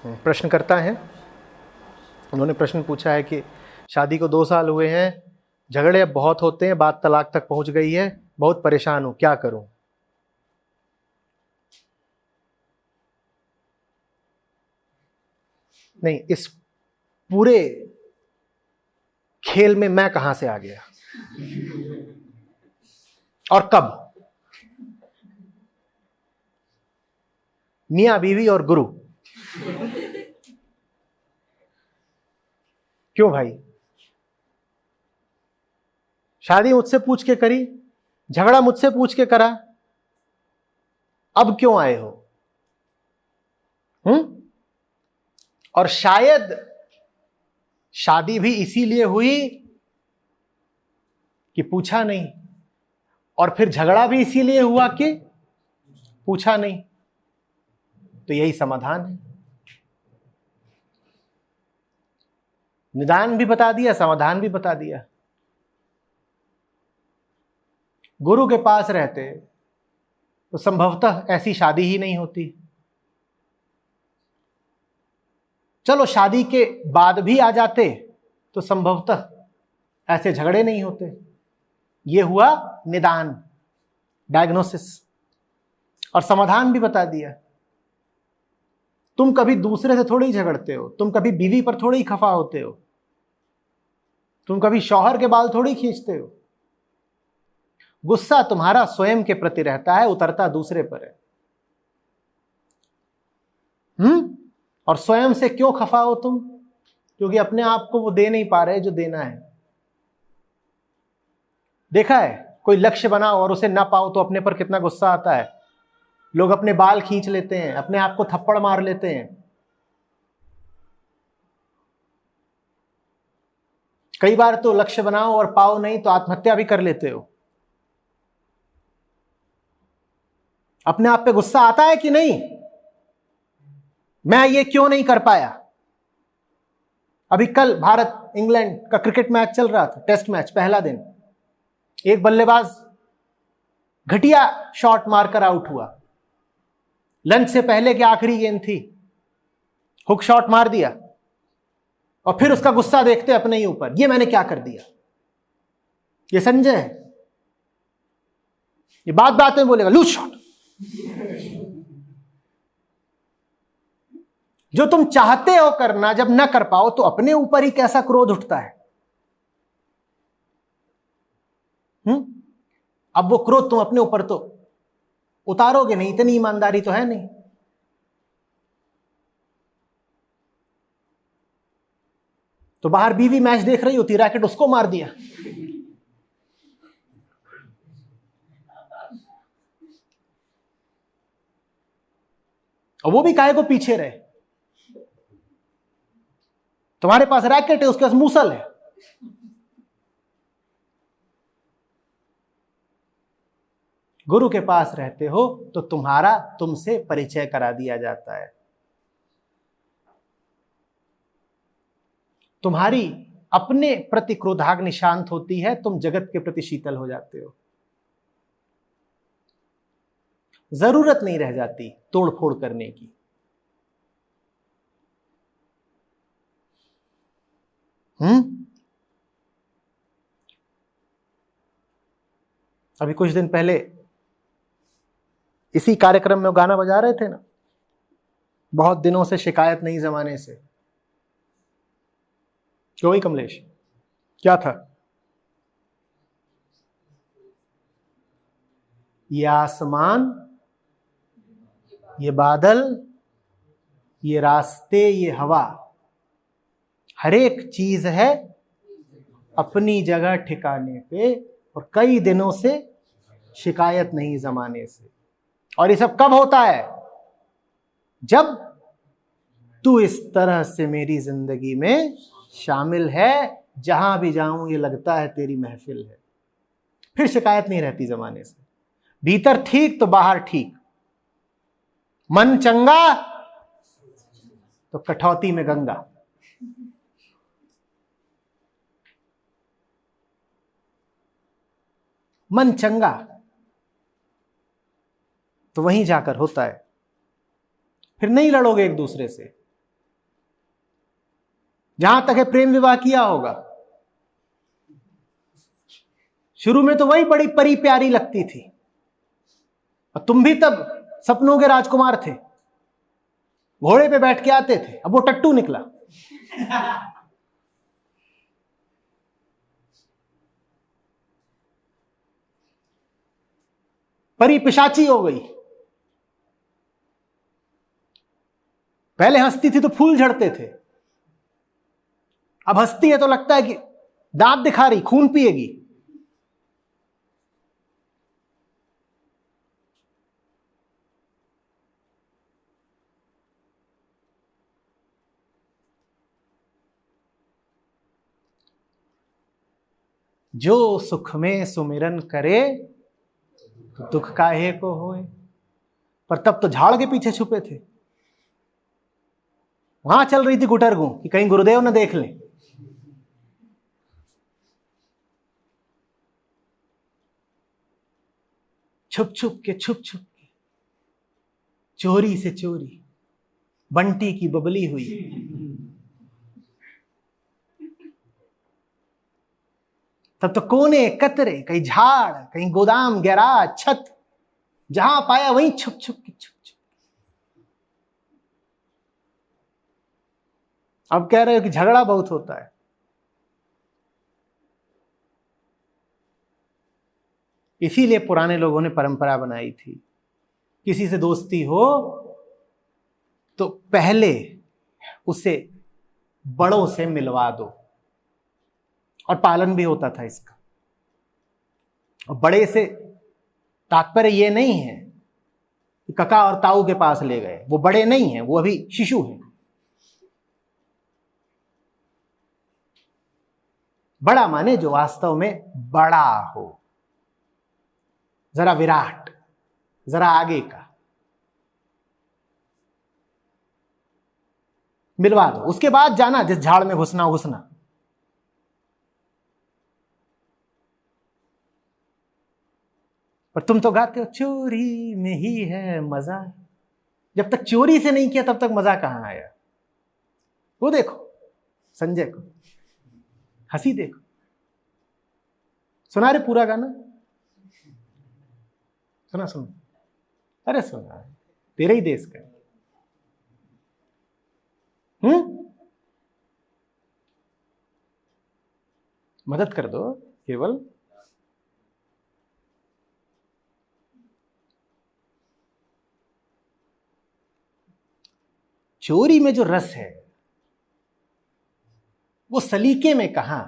प्रश्नकर्ता हैं, उन्होंने प्रश्न पूछा है कि शादी को 2 साल हुए हैं, झगड़े अब बहुत होते हैं, बात तलाक तक पहुंच गई है, बहुत परेशान हूं, क्या करूं? नहीं, इस पूरे खेल में मैं कहां से आ गया और कब? मियां बीवी और गुरु। क्यों भाई? शादी मुझसे पूछ के करी, झगड़ा मुझसे पूछ के करा, अब क्यों आए हो? और शायद शादी भी इसीलिए हुई कि पूछा नहीं, और फिर झगड़ा भी इसीलिए हुआ कि पूछा नहीं। तो यही समाधान है। निदान भी बता दिया, समाधान भी बता दिया। गुरु के पास रहते तो संभवतः ऐसी शादी ही नहीं होती। चलो शादी के बाद भी आ जाते तो संभवतः ऐसे झगड़े नहीं होते। ये हुआ निदान, डायग्नोसिस, और समाधान भी बता दिया। तुम कभी दूसरे से थोड़ी ही झगड़ते हो, तुम कभी बीवी पर थोड़ी ही खफा होते हो, तुम कभी शौहर के बाल थोड़ी खींचते हो। गुस्सा तुम्हारा स्वयं के प्रति रहता है, उतरता दूसरे पर है। और स्वयं से क्यों खफा हो तुम? क्योंकि अपने आप को वो दे नहीं पा रहे जो देना है। देखा है, कोई लक्ष्य बनाओ और उसे ना पाओ तो अपने पर कितना गुस्सा आता है। लोग अपने बाल खींच लेते हैं, अपने आप को थप्पड़ मार लेते हैं। कई बार तो लक्ष्य बनाओ और पाओ नहीं तो आत्महत्या भी कर लेते हो। अपने आप पे गुस्सा आता है कि नहीं? मैं ये क्यों नहीं कर पाया? अभी कल भारत इंग्लैंड का क्रिकेट मैच चल रहा था, टेस्ट मैच, पहला दिन। एक बल्लेबाज घटिया शॉट मारकर आउट हुआ। लंच से पहले की आखिरी गेंद थी, हुक शॉट मार दिया, और फिर उसका गुस्सा देखते अपने ही ऊपर, ये मैंने क्या कर दिया। ये संजय है, ये बात बात में बोलेगा लूज शॉट। जो तुम चाहते हो करना, जब ना कर पाओ तो अपने ऊपर ही कैसा क्रोध उठता है। अब वो क्रोध तुम अपने ऊपर तो उतारोगे नहीं, इतनी ईमानदारी तो है नहीं। तो बाहर बीवी मैच देख रही होती, रैकेट उसको मार दिया। और वो भी काहे को पीछे रहे? तुम्हारे पास रैकेट है, उसके पास मूसल है। गुरु के पास रहते हो तो तुम्हारा तुमसे परिचय करा दिया जाता है। तुम्हारी अपने प्रति क्रोधाग्नि शांत होती है, तुम जगत के प्रति शीतल हो जाते हो। जरूरत नहीं रह जाती तोड़फोड़ करने की। अभी कुछ दिन पहले इसी कार्यक्रम में गाना बजा रहे थे ना, बहुत दिनों से शिकायत नहीं जमाने से। क्यों ही कमलेश, क्या था? ये आसमान, ये बादल, ये रास्ते, ये हवा, हर एक चीज है अपनी जगह ठिकाने पे, और कई दिनों से शिकायत नहीं जमाने से। और ये सब कब होता है? जब तू इस तरह से मेरी जिंदगी में शामिल है, जहां भी जाऊं ये लगता है तेरी महफिल है। फिर शिकायत नहीं रहती जमाने से। भीतर ठीक तो बाहर ठीक। मन चंगा तो कठौती में गंगा। मन चंगा तो वहीं जाकर होता है। फिर नहीं लड़ोगे एक दूसरे से, जहां तक है प्रेम विवाह किया होगा। शुरू में तो वही बड़ी परी प्यारी लगती थी, और तुम भी तब सपनों के राजकुमार थे, घोड़े पे बैठ के आते थे। अब वो टट्टू निकला। परी पिशाची हो गई। पहले हंसती थी तो फूल झड़ते थे, अब हंसती है तो लगता है कि दांत दिखा रही, खून पिएगी। जो सुख में सुमिरन करे दुख काहे को होए। पर तब तो झाड़ के पीछे छुपे थे, वहां चल रही थी गुटरगू कि कहीं गुरुदेव न देख लें। छुप छुप के चोरी से चोरी बंटी की बबली हुई। तब तो कोने कतरे, कहीं झाड़, कहीं गोदाम, गैराज, छत, जहां पाया वहीं छुप छुप। अब कह रहे हो कि झगड़ा बहुत होता है। इसीलिए पुराने लोगों ने परंपरा बनाई थी, किसी से दोस्ती हो तो पहले उसे बड़ों से मिलवा दो, और पालन भी होता था इसका। और बड़े से तात्पर्य ये नहीं है कि कका और ताऊ के पास ले गए, वो बड़े नहीं हैं, वो अभी शिशु हैं। बड़ा माने जो वास्तव में बड़ा हो, जरा विराट, जरा आगे का। मिलवा दो, उसके बाद जाना जिस झाड़ में घुसना। पर तुम तो गाते हो चोरी में ही है मजा। जब तक चोरी से नहीं किया तब तक मजा कहां आया। वो देखो संजय को, हंसी देखो। सुना रे पूरा गाना? सुना? अरे सुना, तेरे ही देश का। मदद कर दो केवल। चोरी में जो रस है वो सलीके में कहां।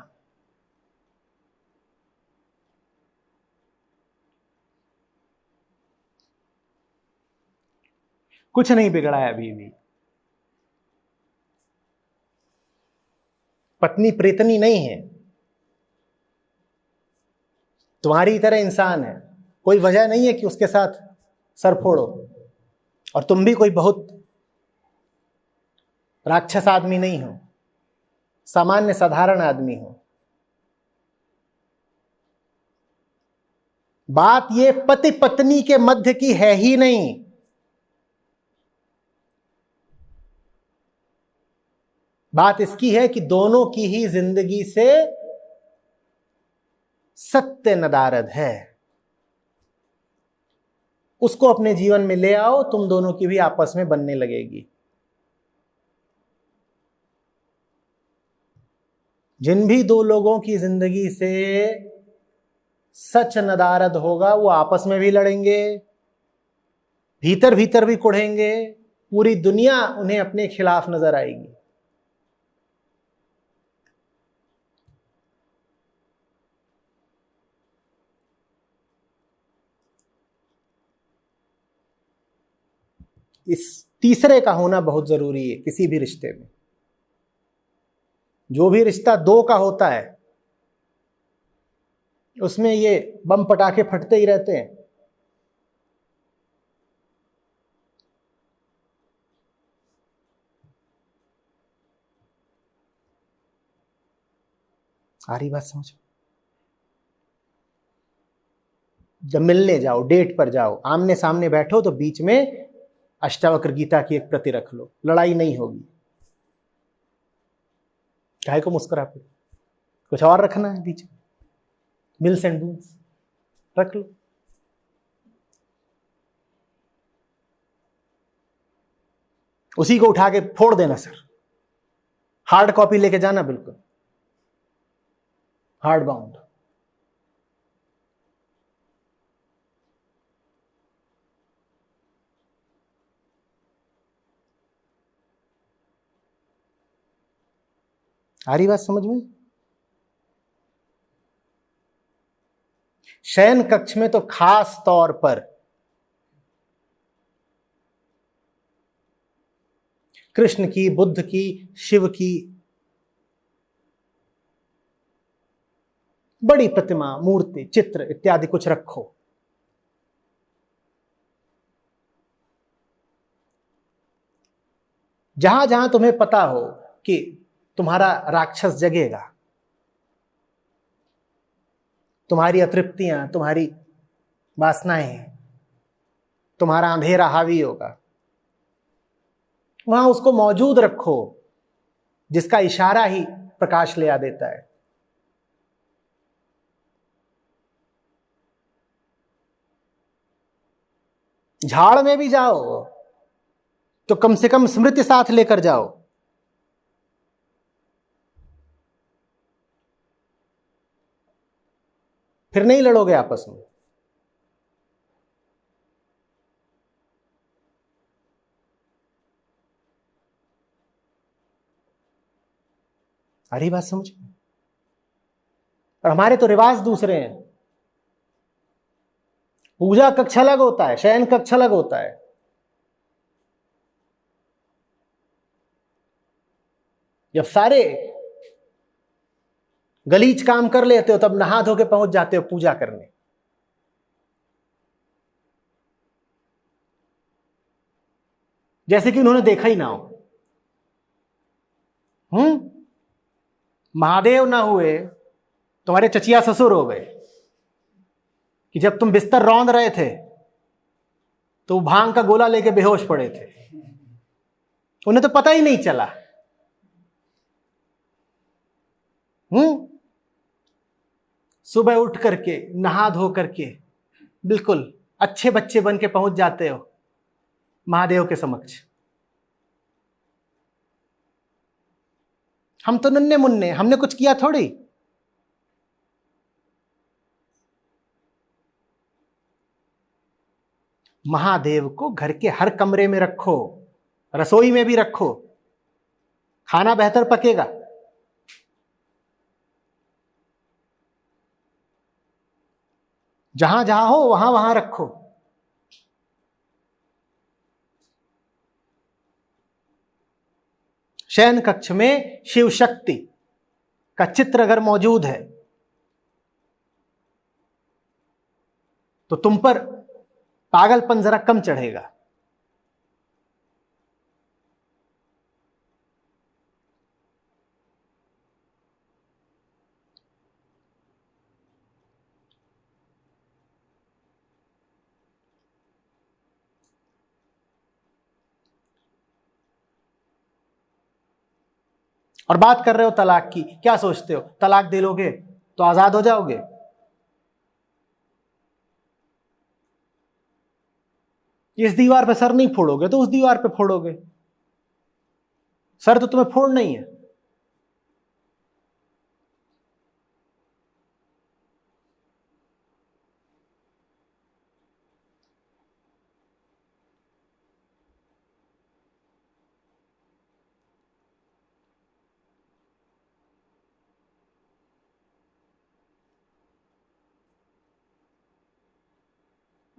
कुछ नहीं बिगड़ा है अभी भी। पत्नी प्रेतनी नहीं है, तुम्हारी तरह इंसान है। कोई वजह नहीं है कि उसके साथ सर फोड़ो। और तुम भी कोई बहुत राक्षस आदमी नहीं हो, सामान्य साधारण आदमी हो। बात ये पति पत्नी के मध्य की है ही नहीं। बात इसकी है कि दोनों की ही जिंदगी से सत्य नदारद है। उसको अपने जीवन में ले आओ, तुम दोनों की भी आपस में बनने लगेगी। जिन भी दो लोगों की जिंदगी से सच नदारद होगा वो आपस में भी लड़ेंगे, भीतर भीतर भी कुढ़ेंगे, पूरी दुनिया उन्हें अपने खिलाफ नजर आएगी। इस तीसरे का होना बहुत जरूरी है किसी भी रिश्ते में। जो भी रिश्ता दो का होता है उसमें ये बम पटाखे फटते ही रहते हैं। आ रही बात समझो? जब मिलने जाओ, डेट पर जाओ, आमने सामने बैठो तो बीच में अष्टावक्र गीता की एक प्रति रख लो, लड़ाई नहीं होगी। काहे को मुस्कुरा पे, कुछ और रखना है पीछे, मिल्स एंड डून्स रख लो। उसी को उठा के फोड़ देना सर, हार्ड कॉपी लेके जाना, बिल्कुल हार्ड बाउंड। आ रही बात समझ में? शयन कक्ष में तो खास तौर पर कृष्ण की, बुद्ध की, शिव की बड़ी प्रतिमा, मूर्ति, चित्र इत्यादि कुछ रखो। जहां जहां तुम्हें पता हो कि तुम्हारा राक्षस जगेगा, तुम्हारी अतृप्तियां, तुम्हारी वासनाएं, तुम्हारा अंधेरा हावी होगा, वहां उसको मौजूद रखो, जिसका इशारा ही प्रकाश ले आ देता है। झाड़ में भी जाओ तो कम से कम स्मृति साथ लेकर जाओ। फिर नहीं लड़ोगे आपस में। अरे बात समझ। और हमारे तो रिवाज दूसरे हैं। पूजा कक्ष अलग होता है, शयन कक्ष अलग होता है। जब सारे गलीच काम कर लेते हो तब नहा धो के पहुंच जाते हो पूजा करने। जैसे कि उन्होंने देखा ही ना हो। महादेव ना हुए, तुम्हारे चचिया ससुर हो गए कि जब तुम बिस्तर रौंद रहे थे तो भांग का गोला लेके बेहोश पड़े थे, उन्हें तो पता ही नहीं चला। सुबह उठ करके नहा धो करके बिल्कुल अच्छे बच्चे बन के पहुंच जाते हो महादेव के समक्ष। हम तो नन्हे मुन्ने, हमने कुछ किया थोड़ी। महादेव को घर के हर कमरे में रखो, रसोई में भी रखो, खाना बेहतर पकेगा। जहां जहां हो वहां वहां रखो। शयन कक्ष में शिव शक्ति का चित्र अगर मौजूद है तो तुम पर पागलपन जरा कम चढ़ेगा। और बात कर रहे हो तलाक की, क्या सोचते हो तलाक दे लोगे तो आजाद हो जाओगे? इस दीवार पे सर नहीं फोड़ोगे तो उस दीवार पे फोड़ोगे। सर तो तुम्हें फोड़ना ही है।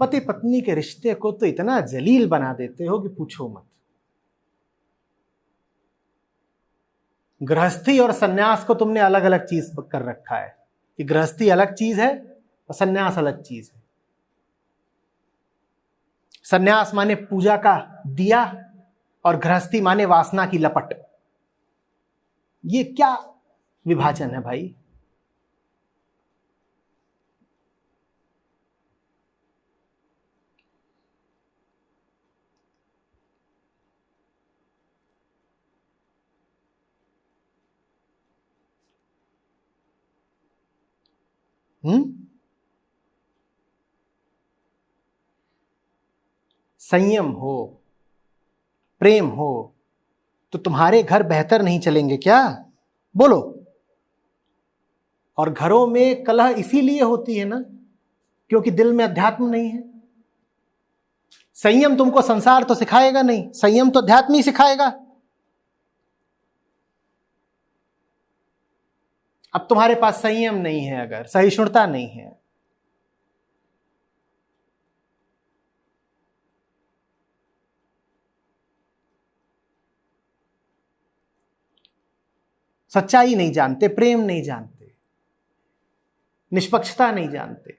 पति पत्नी के रिश्ते को तो इतना जलील बना देते हो कि पूछो मत। गृहस्थी और सन्यास को तुमने अलग अलग चीज कर रखा है कि गृहस्थी अलग चीज है और सन्यास अलग चीज है। सन्यास माने पूजा का दिया और गृहस्थी माने वासना की लपट। ये क्या विभाजन है भाई? संयम हो, प्रेम हो, तो तुम्हारे घर बेहतर नहीं चलेंगे क्या? बोलो। और घरों में कलह इसीलिए होती है ना, क्योंकि दिल में अध्यात्म नहीं है। संयम तुमको संसार तो सिखाएगा नहीं, संयम तो अध्यात्म ही सिखाएगा। अब तुम्हारे पास संयम नहीं है, अगर सहिष्णुता नहीं है, सच्चाई नहीं जानते, प्रेम नहीं जानते, निष्पक्षता नहीं जानते,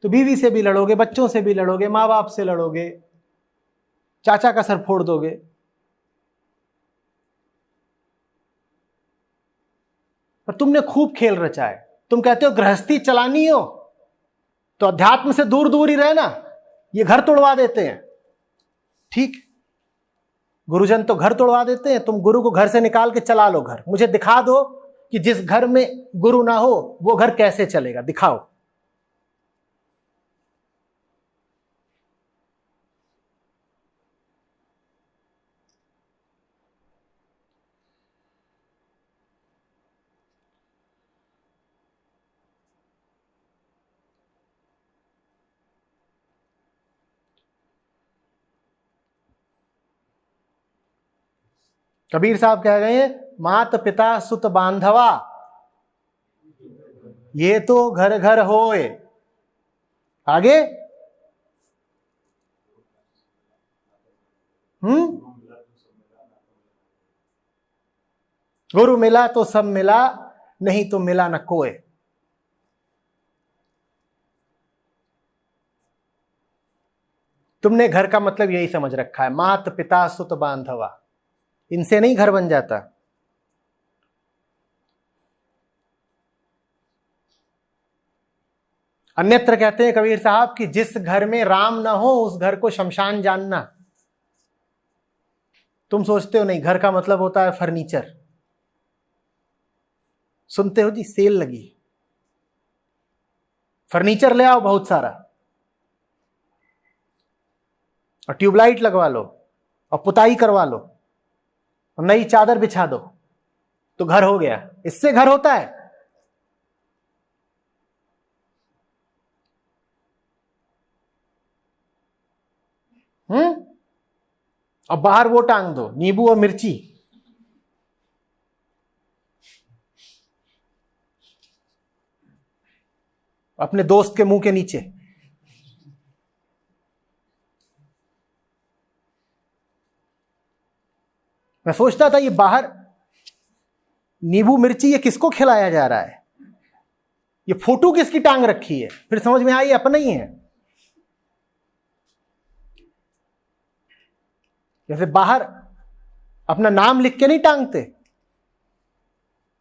तो बीवी से भी लड़ोगे, बच्चों से भी लड़ोगे, माँ बाप से लड़ोगे, चाचा का सर फोड़ दोगे। पर तुमने खूब खेल रचा है। तुम कहते हो गृहस्थी चलानी हो तो अध्यात्म से दूर दूर ही रहना, ये घर तोड़वा देते हैं। ठीक, गुरुजन तो घर तोड़वा देते हैं, तुम गुरु को घर से निकाल के चला लो घर। मुझे दिखा दो कि जिस घर में गुरु ना हो वो घर कैसे चलेगा, दिखाओ। कबीर साहब कह गए हैं, मात पिता सुत बांधवा ये तो घर घर होए। आगे गुरु मिला तो सब मिला, नहीं तो मिला न कोई। तुमने घर का मतलब यही समझ रखा है, मात पिता सुत बांधवा, इनसे नहीं घर बन जाता। अन्यत्र कहते हैं कबीर साहब कि जिस घर में राम ना हो उस घर को शमशान जानना। तुम सोचते हो नहीं घर का मतलब होता है फर्नीचर। सुनते हो जी, सेल लगी, फर्नीचर ले आओ बहुत सारा और ट्यूबलाइट लगवा लो और पुताई करवा लो और नई चादर बिछा दो तो घर हो गया। इससे घर होता है? अब बाहर वो टांग दो, नींबू और मिर्ची। अपने दोस्त के मुंह के नीचे। मैं सोचता था ये बाहर नींबू मिर्ची ये किसको खिलाया जा रहा है, ये फोटो किसकी टांग रखी है। फिर समझ में आई अपना ही है। जैसे बाहर अपना नाम लिख के नहीं टांगते,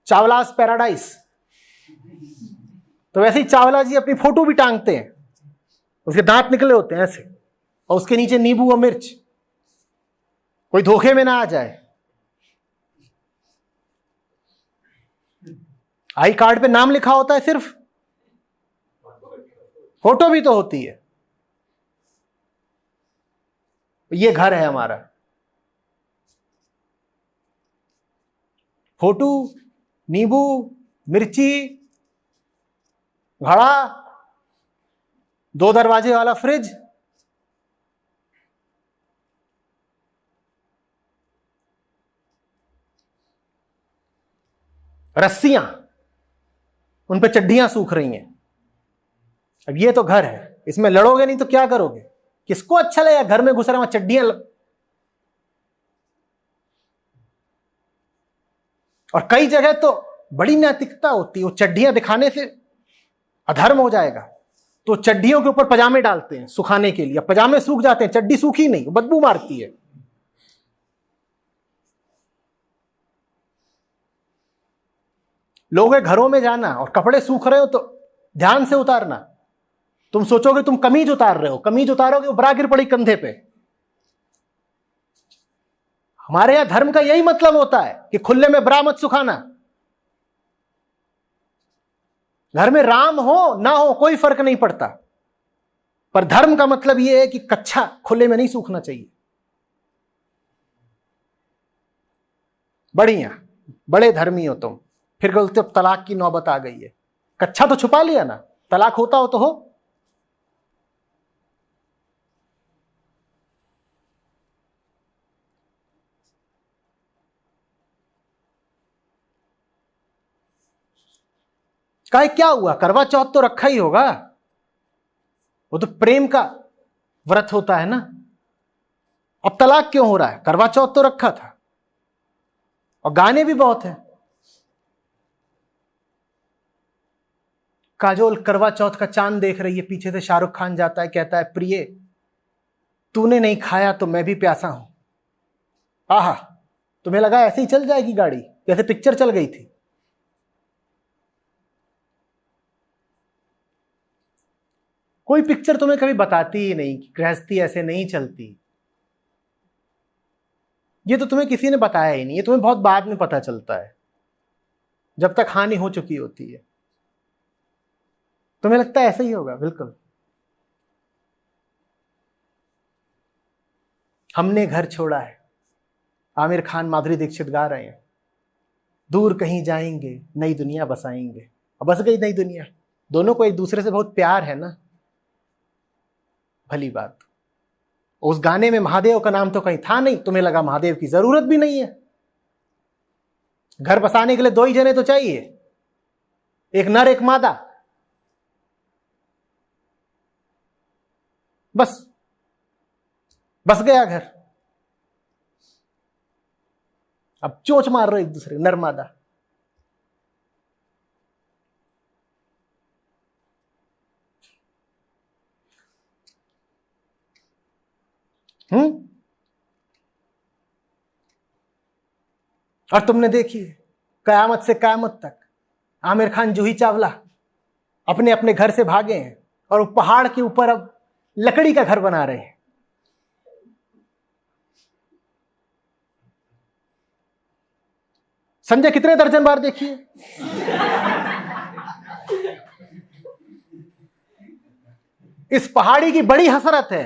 चावलास पैराडाइज, तो वैसे ही चावला जी अपनी फोटो भी टांगते हैं। उसके दांत निकले होते हैं ऐसे और उसके नीचे नींबू और मिर्च, कोई धोखे में ना आ जाए। आई कार्ड पे नाम लिखा होता है सिर्फ, फोटो भी तो होती है। ये घर है हमारा, फोटो, नींबू, मिर्ची, घड़ा, 2 दरवाजे वाला फ्रिज, रस्सियां, उन पे चड्डियां सूख रही हैं। अब ये तो घर है, इसमें लड़ोगे नहीं तो क्या करोगे? किसको अच्छा लगेगा घर में घुस रहा चड्डियां और कई जगह तो बड़ी नैतिकता होती है, वो चड्डियां दिखाने से अधर्म हो जाएगा तो चड्डियों के ऊपर पजामे डालते हैं सुखाने के लिए। पजामे सूख जाते हैं, चड्डी सूखी नहीं, बदबू मारती है। लोगों के घरों में जाना और कपड़े सूख रहे हो तो ध्यान से उतारना। तुम सोचोगे तुम कमीज उतार रहे हो, कमीज उतारोगे वो ब्रा गिर पड़ी कंधे पे। हमारे यहां धर्म का यही मतलब होता है कि खुले में ब्रा मत सुखाना। घर में राम हो ना हो कोई फर्क नहीं पड़ता, पर धर्म का मतलब यह है कि कच्छा खुले में नहीं सूखना चाहिए। बढ़िया, बड़े धर्मी हो तुम, फिर बोलते अब तलाक की नौबत आ गई है। कच्छा तो छुपा लिया ना, तलाक होता हो तो हो। काहे क्या हुआ, करवा चौथ तो रखा ही होगा, वो तो प्रेम का व्रत होता है ना। अब तलाक क्यों हो रहा है, करवा चौथ तो रखा था, और गाने भी बहुत हैं। काजोल करवा चौथ का चांद देख रही है, पीछे से शाहरुख खान जाता है, कहता है प्रिय तूने नहीं खाया तो मैं भी प्यासा हूं। आहा, तुम्हें लगा ऐसे ही चल जाएगी गाड़ी, जैसे पिक्चर चल गई थी। कोई पिक्चर तुम्हें कभी बताती ही नहीं कि गृहस्थी ऐसे नहीं चलती। ये तो तुम्हें किसी ने बताया ही नहीं, ये तुम्हें बहुत बाद में पता चलता है, जब तक हानि हो चुकी होती है। तुम्हें लगता है ऐसा ही होगा, बिल्कुल। हमने घर छोड़ा है, आमिर खान माधुरी दीक्षित गा रहे हैं, दूर कहीं जाएंगे नई दुनिया बसाएंगे। अब बस गई नई दुनिया, दोनों को एक दूसरे से बहुत प्यार है ना, भली बात। उस गाने में महादेव का नाम तो कहीं था नहीं, तुम्हें लगा महादेव की जरूरत भी नहीं है। घर बसाने के लिए दो ही जने तो चाहिए, एक नर एक मादा, बस गया घर। अब चोंच मार रहे एक दूसरे, नर मादा। और तुमने देखी कयामत से कयामत तक आमिर खान जूही चावला अपने अपने घर से भागे हैं, और वो पहाड़ के ऊपर अब लकड़ी का घर बना रहे हैं। संजय कितने दर्जन बार देखिए। इस पहाड़ी की बड़ी हसरत है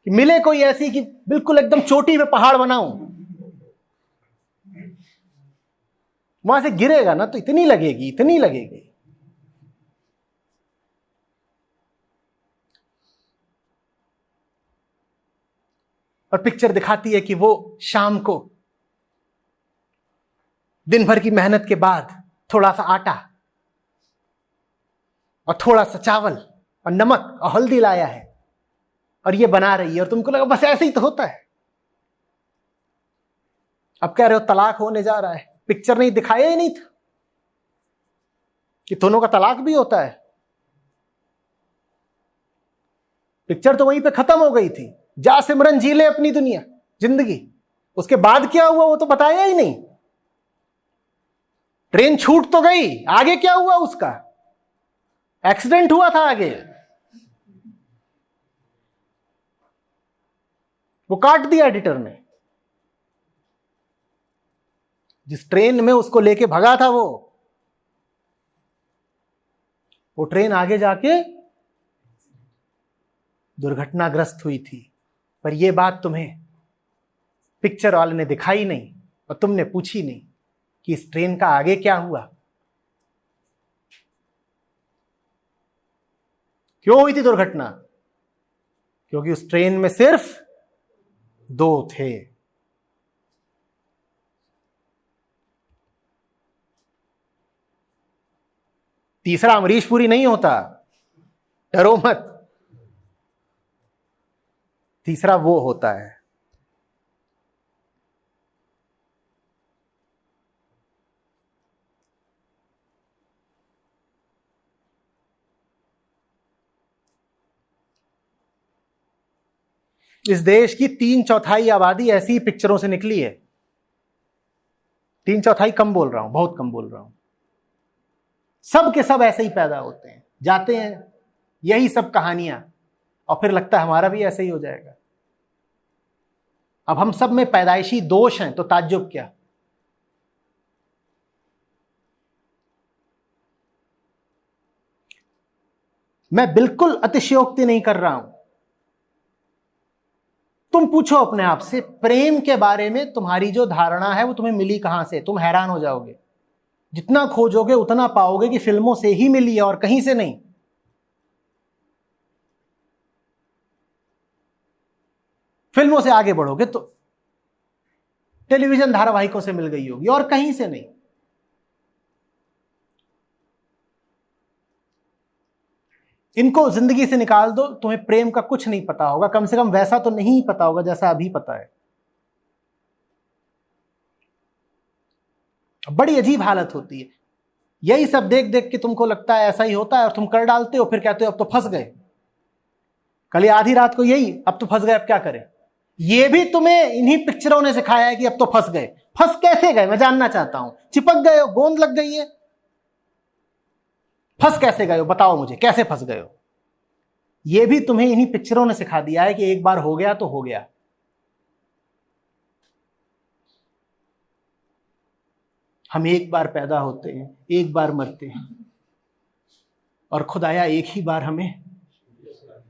कि मिले कोई ऐसी कि बिल्कुल एकदम चोटी पे पहाड़ बनाऊं, वहां से गिरेगा ना तो इतनी लगेगी, इतनी लगेगी। और पिक्चर दिखाती है कि वो शाम को दिन भर की मेहनत के बाद थोड़ा सा आटा और थोड़ा सा चावल और नमक और हल्दी लाया है, और ये बना रही है, और तुमको लगा बस ऐसे ही तो होता है। अब कह रहे हो तलाक होने जा रहा है, पिक्चर नहीं दिखाया ही नहीं था कि दोनों का तलाक भी होता है। पिक्चर तो वहीं पे खत्म हो गई थी, जा सिमरन जी ले अपनी दुनिया जिंदगी। उसके बाद क्या हुआ वो तो बताया ही नहीं। ट्रेन छूट तो गई, आगे क्या हुआ उसका, एक्सीडेंट हुआ था आगे, वो काट दिया एडिटर ने। जिस ट्रेन में उसको लेके भगा था वो ट्रेन आगे जाके दुर्घटनाग्रस्त हुई थी। पर यह बात तुम्हें पिक्चर वाले ने दिखाई नहीं, और तुमने पूछी नहीं कि इस ट्रेन का आगे क्या हुआ, क्यों हुई थी दुर्घटना। क्योंकि उस ट्रेन में सिर्फ दो थे। तीसरा अमरीश पुरी नहीं होता, डरो मत, तीसरा वो होता है। इस देश की 3/4 आबादी ऐसी ही पिक्चरों से निकली है। 3/4 कम बोल रहा हूं, बहुत कम बोल रहा हूं। सब के सब ऐसे ही पैदा होते हैं, जाते हैं, यही सब कहानियां, और फिर लगता है हमारा भी ऐसे ही हो जाएगा। अब हम सब में पैदाइशी दोष हैं तो ताज्जुब क्या। मैं बिल्कुल अतिशयोक्ति नहीं कर रहा हूं। तुम पूछो अपने आप से, प्रेम के बारे में तुम्हारी जो धारणा है वो तुम्हें मिली कहां से? तुम हैरान हो जाओगे। जितना खोजोगे उतना पाओगे कि फिल्मों से ही मिली है और कहीं से नहीं। फिल्मों से आगे बढ़ोगे तो टेलीविजन धारावाहिकों से मिल गई होगी और कहीं से नहीं। इनको जिंदगी से निकाल दो, तुम्हें प्रेम का कुछ नहीं पता होगा, कम से कम वैसा तो नहीं पता होगा जैसा अभी पता है। बड़ी अजीब हालत होती है। यही सब देख देख के तुमको लगता है ऐसा ही होता है और तुम कर डालते हो, फिर कहते हो अब तो फंस गए। कल या आधी रात को यही, अब तो फंस गए, अब क्या करें। ये भी तुम्हें इन्हीं पिक्चरों ने सिखाया है कि अब तो फंस गए। फंस कैसे गए मैं जानना चाहता हूं। चिपक गए हो, गोंद लग गई है, फंस कैसे गए हो बताओ मुझे, कैसे फंस गए हो। ये भी तुम्हें इन्हीं पिक्चरों ने सिखा दिया है कि एक बार हो गया तो हो गया। हम एक बार पैदा होते हैं, एक बार मरते हैं, और खुदाया एक ही बार हमें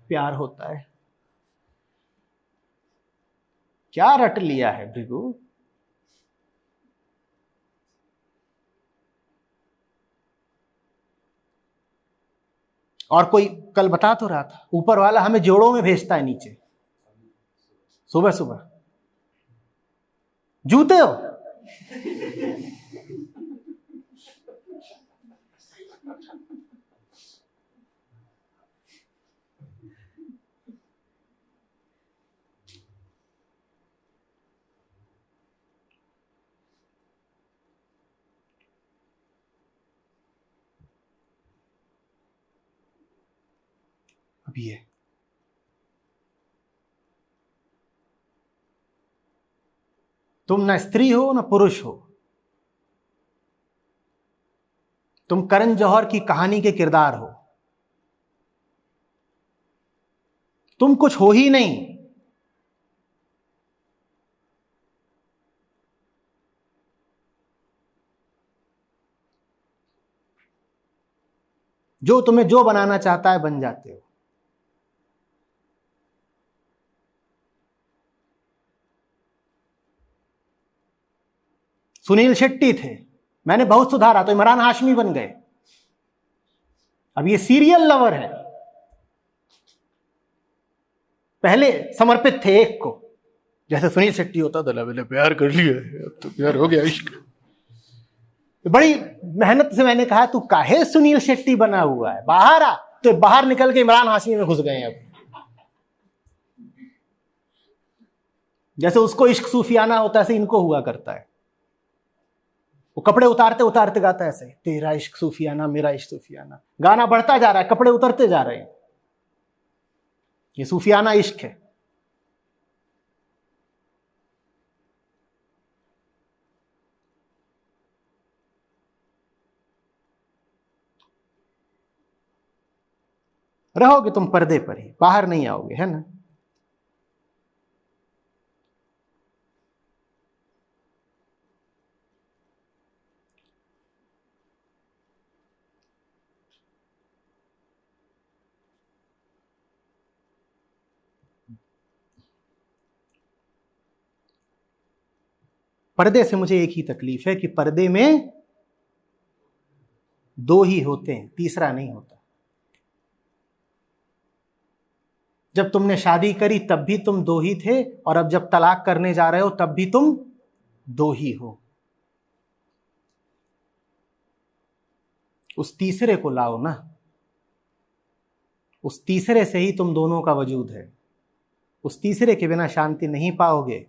प्यार होता है। क्या रट लिया है भृगु। और कोई कल बता तो रहा था, ऊपर वाला हमें जोड़ों में भेजता है नीचे सुबह सुबह। जूते हो अभी है। तुम ना स्त्री हो ना पुरुष हो, तुम करण जौहर की कहानी के किरदार हो। तुम कुछ हो ही नहीं। जो तुम्हें जो बनाना चाहता है बन जाते हो। सुनील शेट्टी थे, मैंने बहुत सुधारा तो इमरान हाशमी बन गए। अब ये सीरियल लवर है। पहले समर्पित थे एक को, जैसे सुनील शेट्टी होता था, मैंने प्यार कर लिया, अब तो प्यार हो गया, इश्क। बड़ी मेहनत से मैंने कहा तू काहे सुनील शेट्टी बना हुआ है, बाहर आ। तो बाहर निकल के इमरान हाशमी में घुस गए। अब जैसे उसको इश्क सूफियाना होता है ऐसे इनको हुआ करता है। वो कपड़े उतारते उतारते गाता है ऐसे, तेरा इश्क सूफियाना मेरा इश्क सूफियाना। गाना बढ़ता जा रहा है, कपड़े उतरते जा रहे हैं। ये सूफियाना इश्क है। रहोगे तुम पर्दे पर ही, बाहर नहीं आओगे, है ना। पर्दे से मुझे एक ही तकलीफ है कि पर्दे में दो ही होते हैं, तीसरा नहीं होता। जब तुमने शादी करी तब भी तुम दो ही थे, और अब जब तलाक करने जा रहे हो तब भी तुम दो ही हो। उस तीसरे को लाओ ना। उस तीसरे से ही तुम दोनों का वजूद है। उस तीसरे के बिना शांति नहीं पाओगे।